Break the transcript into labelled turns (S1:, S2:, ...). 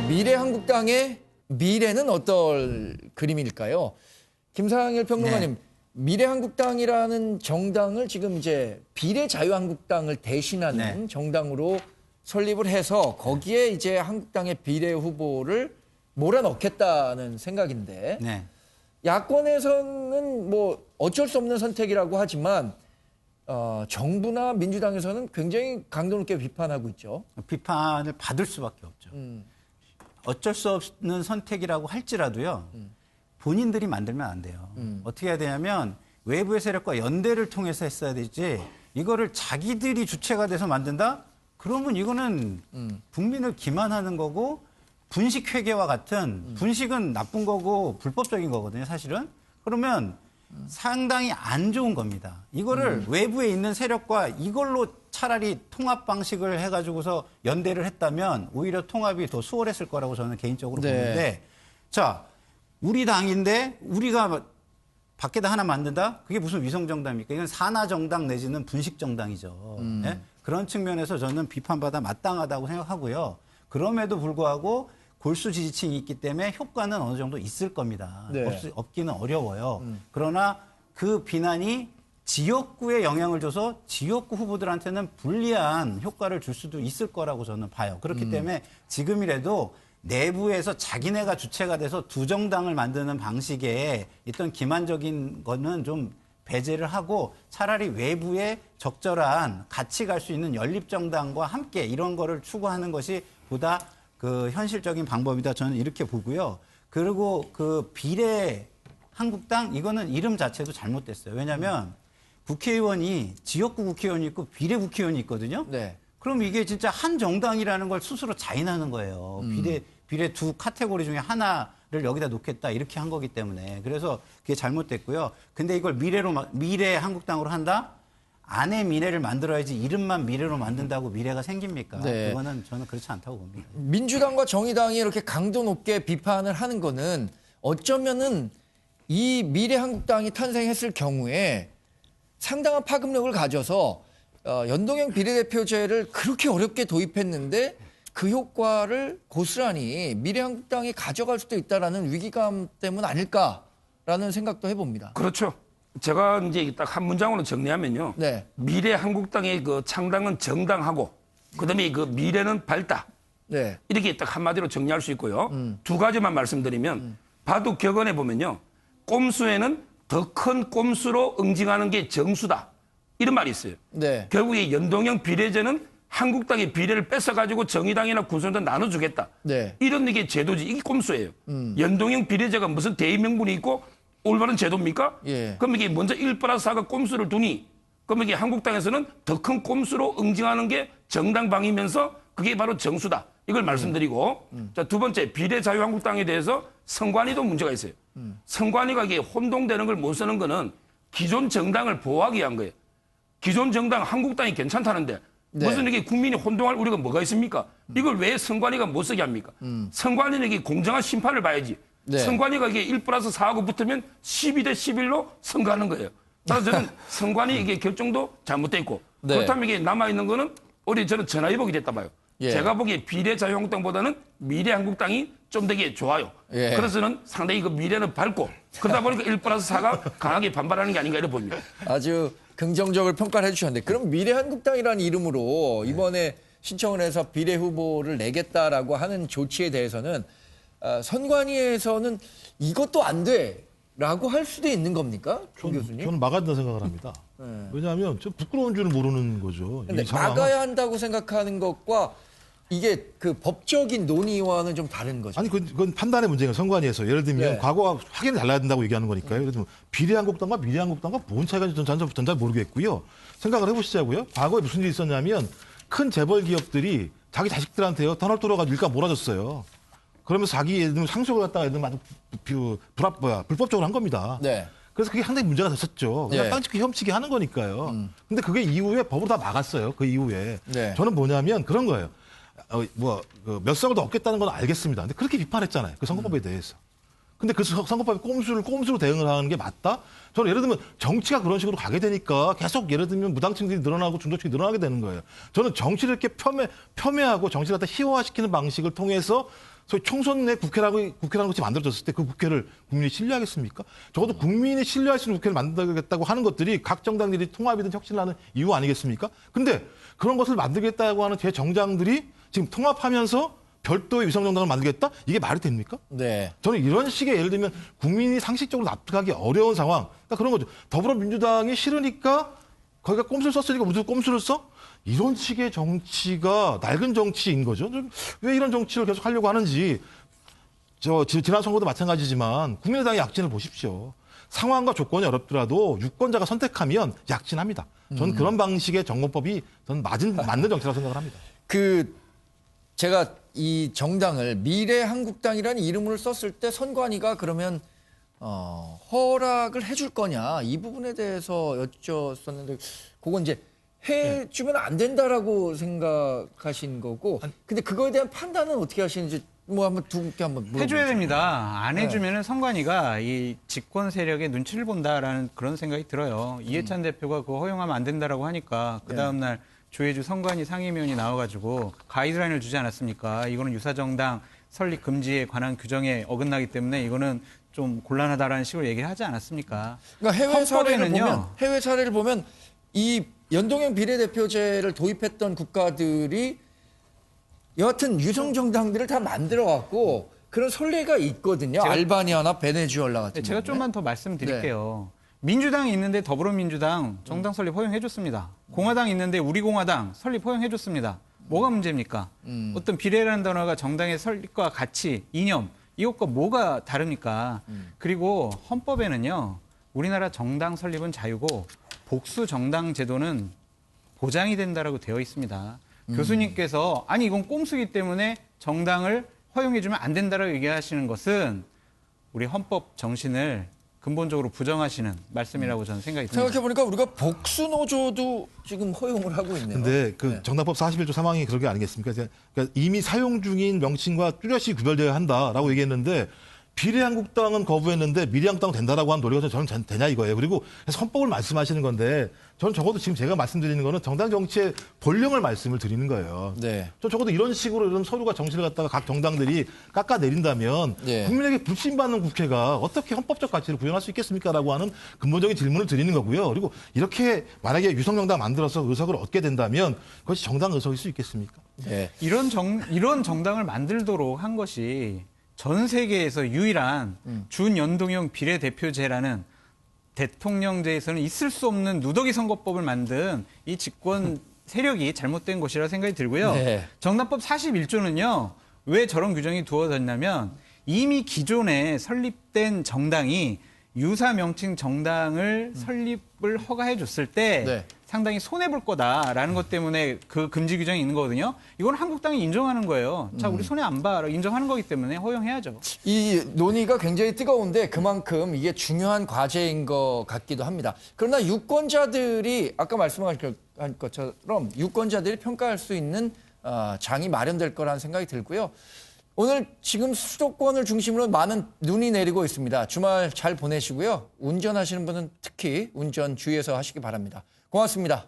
S1: 미래한국당의 미래는 어떨 그림일까요? 김상일 평론가님, 미래한국당이라는 정당을 지금 이제 비례자유한국당을 대신하는 정당으로 설립을 해서 거기에 이제 한국당의 비례 후보를 몰아넣겠다는 생각인데 야권에서는 뭐 어쩔 수 없는 선택이라고 하지만 정부나 민주당에서는 굉장히 강도 높게 비판하고 있죠.
S2: 비판을 받을 수밖에 없죠. 어쩔 수 없는 선택이라고 할지라도요. 본인들이 만들면 안 돼요. 어떻게 해야 되냐면 외부의 세력과 연대를 통해서 했어야 되지 이거를 자기들이 주체가 돼서 만든다? 그러면 이거는 국민을 기만하는 거고 분식회계와 같은 분식은 나쁜 거고 불법적인 거거든요. 사실은. 그러면 상당히 안 좋은 겁니다. 이거를 외부에 있는 세력과 이걸로 차라리 통합 방식을 해가지고서 연대를 했다면 오히려 통합이 더 수월했을 거라고 저는 개인적으로 보는데 자, 우리 당인데 우리가 밖에다 하나 만든다? 그게 무슨 위성정당입니까? 이건 산하정당 내지는 분식정당이죠. 네? 그런 측면에서 저는 비판받아 마땅하다고 생각하고요. 그럼에도 불구하고 골수 지지층이 있기 때문에 효과는 어느 정도 있을 겁니다. 없기는 어려워요. 그러나 그 비난이 지역구에 영향을 줘서 지역구 후보들한테는 불리한 효과를 줄 수도 있을 거라고 저는 봐요. 그렇기 때문에 지금이라도 내부에서 자기네가 주체가 돼서 두 정당을 만드는 방식에 있던 기만적인 거는 좀 배제를 하고 차라리 외부에 적절한 같이 갈 수 있는 연립정당과 함께 이런 거를 추구하는 것이 보다 그 현실적인 방법이다. 저는 이렇게 보고요. 그리고 그 비례 한국당 이거는 이름 자체도 잘못됐어요. 왜냐하면 국회의원이 지역구 국회의원이 있고 비례 국회의원이 있거든요. 그럼 이게 진짜 한 정당이라는 걸 스스로 자인하는 거예요. 비례 두 카테고리 중에 하나를 여기다 놓겠다 이렇게 한 거기 때문에 그래서 그게 잘못됐고요. 근데 이걸 미래 한국당으로 한다? 안에 미래를 만들어야지 이름만 미래로 만든다고 미래가 생깁니까? 그거는 저는 그렇지 않다고 봅니다.
S1: 민주당과 정의당이 이렇게 강도 높게 비판을 하는 거는 어쩌면은 이 미래한국당이 탄생했을 경우에 상당한 파급력을 가져서 연동형 비례대표제를 그렇게 어렵게 도입했는데 그 효과를 고스란히 미래한국당이 가져갈 수도 있다라는 위기감 때문 아닐까라는 생각도 해봅니다.
S3: 그렇죠. 제가 이제 딱 한 문장으로 정리하면요. 미래한국당의 그 창당은 정당하고 그다음에 그 미래는 밝다. 이렇게 딱 한마디로 정리할 수 있고요. 두 가지만 말씀드리면 바둑 격언에 보면요. 꼼수에는 더 큰 꼼수로 응징하는 게 정수다. 이런 말이 있어요. 결국에 연동형 비례제는 한국당의 비례를 뺏어가지고 정의당이나 군소당 나눠주겠다. 이런 게 제도지. 이게 꼼수예요. 연동형 비례제가 무슨 대의명분이 있고 올바른 제도입니까? 그럼 이게 먼저 1+4가 꼼수를 두니 그럼 이게 한국당에서는 더 큰 꼼수로 응징하는 게 정당방위면서 그게 바로 정수다. 이걸 말씀드리고 자, 두 번째 비례자유한국당에 대해서 선관위도 문제가 있어요. 선관위가 이게 혼동되는 걸 못 쓰는 거는 기존 정당을 보호하기 위한 거예요. 기존 정당 한국당이 괜찮다는데 무슨 이게 국민이 혼동할 우리가 뭐가 있습니까? 이걸 왜 선관위가 못 쓰게 합니까? 선관위는 이게 공정한 심판을 봐야지. 선관위가 이게 1+4하고 붙으면 12대 11로 선거하는 거예요. 따라서 저는 선관위 이게 결정도 잘못돼 있고 그렇다면 이게 남아있는 거는 우리 저는 전화위복이 됐다 봐요. 제가 보기에 비례자유한국당보다는 미래한국당이 좀 되게 좋아요. 그래서 저는 상당히 그 미래는 밝고 그러다 보니까 1+4가 강하게 반발하는 게 아닌가 이렇게 봅니다.
S1: 아주 긍정적으로 평가를 해주셨는데 그럼 미래한국당이라는 이름으로 이번에 신청을 해서 비례 후보를 내겠다라고 하는 조치에 대해서는 선관위에서는 이것도 안 돼라고 할 수도 있는 겁니까? 조 교수님?
S4: 저는 막아야 된다고 생각을 합니다. 왜냐하면 저 부끄러운 줄은 모르는 거죠.
S1: 근데 막아야 한다고 생각하는 것과 이게 그 법적인 논의와는 좀 다른 거죠.
S4: 아니 그건 판단의 문제예요. 선관위에서 예를 들면 과거와 확연히 달라야 된다고 얘기하는 거니까요. 예를 들면 비례한국당과 미래한국당과 뭔 차이가 있는지 저는 잘 모르겠고요. 생각을 해보시자고요. 과거에 무슨 일이 있었냐면 큰 재벌 기업들이 자기 자식들한테요 터널 뚫어가지고 일감 몰아줬어요. 그러면서 자기 예를 들면 상속을 갖다가 예를 들면 불법적으로 한 겁니다. 그래서 그게 상당히 문제가 됐었죠. 그냥 땅집기 혐치기 하는 거니까요. 근데 그게 이후에 법으로 다 막았어요. 그 이후에. 저는 뭐냐면 그런 거예요. 몇 석을 더 얻겠다는 건 알겠습니다. 근데 그렇게 비판했잖아요. 그 선거법에 대해서. 근데 그 선거법에 꼼수로 대응을 하는 게 맞다? 저는 예를 들면 정치가 그런 식으로 가게 되니까 계속 예를 들면 무당층들이 늘어나고 중도층이 늘어나게 되는 거예요. 저는 정치를 이렇게 폄훼하고 정치를 갖다 희화화시키는 방식을 통해서 소위 총선 내 국회라는 것이 만들어졌을 때 그 국회를 국민이 신뢰하겠습니까? 적어도 국민이 신뢰할 수 있는 국회를 만들겠다고 하는 것들이 각 정당들이 통합이든 혁신을 하는 이유 아니겠습니까? 근데 그런 것을 만들겠다고 하는 제 정당들이 지금 통합하면서 별도의 위성정당을 만들겠다? 이게 말이 됩니까?
S1: 네.
S4: 저는 이런 식의 예를 들면 국민이 상식적으로 납득하기 어려운 상황. 그러니까 그런 거죠. 더불어민주당이 싫으니까 거기가 꼼수를 썼으니까 무슨 꼼수를 써? 이런 식의 정치가 낡은 정치인 거죠. 왜 이런 정치를 계속 하려고 하는지. 지난 선거도 마찬가지지만 국민의당의 약진을 보십시오. 상황과 조건이 어렵더라도 유권자가 선택하면 약진합니다. 저는 그런 방식의 정권법이 저는 맞는 정치라고 생각을 합니다.
S1: 제가 이 정당을 미래한국당이라는 이름을 썼을 때 선관위가 그러면 허락을 해줄 거냐 이 부분에 대해서 여쭙었는데 그건 이제 해주면 안 된다라고 생각하신 거고 근데 그거에 대한 판단은 어떻게 하시는지 뭐 한번 두 분께 한번 물어보죠.
S5: 해줘야 됩니다. 안 해주면은 선관위가 이 집권 세력의 눈치를 본다라는 그런 생각이 들어요. 이해찬 대표가 그거 허용하면 안 된다라고 하니까 그 다음 날 조혜주 선관위 상임위원이 나와가지고 가이드라인을 주지 않았습니까? 이거는 유사정당 설립 금지에 관한 규정에 어긋나기 때문에 이거는 좀 곤란하다라는 식으로 얘기를 하지 않았습니까?
S1: 그러니까 해외 사례를 보면 이 연동형 비례대표제를 도입했던 국가들이 여하튼 유성 정당들을 다 만들어 갖고 그런 선례가 있거든요. 알바니아나 베네수엘라 같은.
S5: 제가 좀만 더 말씀드릴게요. 민주당이 있는데 더불어민주당 정당 설립 허용해줬습니다. 공화당이 있는데 우리공화당 설립 허용해줬습니다. 뭐가 문제입니까? 어떤 비례라는 단어가 정당의 설립과 가치, 이념 이것과 뭐가 다릅니까? 그리고 헌법에는요. 우리나라 정당 설립은 자유고 복수 정당 제도는 보장이 된다라고 되어 있습니다. 교수님께서 아니 이건 꼼수기 때문에 정당을 허용해주면 안 된다라고 얘기하시는 것은 우리 헌법 정신을 근본적으로 부정하시는 말씀이라고 저는 생각이 듭니다.
S1: 생각해보니까 우리가 복수노조도 지금 허용을 하고 있네요.
S4: 근데 정당법 41조 3항이 그런 게 아니겠습니까? 그러니까 이미 사용 중인 명칭과 뚜렷이 구별되어야 한다라고 얘기했는데 비례한국당은 거부했는데 미래한국당은 된다라고 한 노력은 저는 되냐 이거예요. 그리고 헌법을 말씀하시는 건데 저는 적어도 지금 제가 말씀드리는 거는 정당 정치의 본령을 말씀을 드리는 거예요.
S1: 네.
S4: 저 적어도 이런 식으로 이런 서류가 정치를 갖다가 각 정당들이 깎아내린다면 국민에게 불신받는 국회가 어떻게 헌법적 가치를 구현할 수 있겠습니까라고 하는 근본적인 질문을 드리는 거고요. 그리고 이렇게 만약에 유성정당 만들어서 의석을 얻게 된다면 그것이 정당 의석일 수 있겠습니까?
S1: 네.
S5: 이런 정당을 만들도록 한 것이 전 세계에서 유일한 준연동형 비례대표제라는 대통령제에서는 있을 수 없는 누더기 선거법을 만든 이 집권 세력이 잘못된 것이라 생각이 들고요.
S1: 네.
S5: 정당법 41조는요. 왜 저런 규정이 두어졌냐면 이미 기존에 설립된 정당이 유사 명칭 정당을 설립을 허가해 줬을 때 상당히 손해볼 거다라는 것 때문에 그 금지 규정이 있는 거거든요. 이건 한국당이 인정하는 거예요. 자, 우리 손해 안 봐. 인정하는 거기 때문에 허용해야죠.
S1: 이 논의가 굉장히 뜨거운데 그만큼 이게 중요한 과제인 것 같기도 합니다. 그러나 유권자들이 아까 말씀하신 것처럼 유권자들이 평가할 수 있는 장이 마련될 거라는 생각이 들고요. 오늘 지금 수도권을 중심으로 많은 눈이 내리고 있습니다. 주말 잘 보내시고요. 운전하시는 분은 특히 운전 주의해서 하시기 바랍니다. 고맙습니다.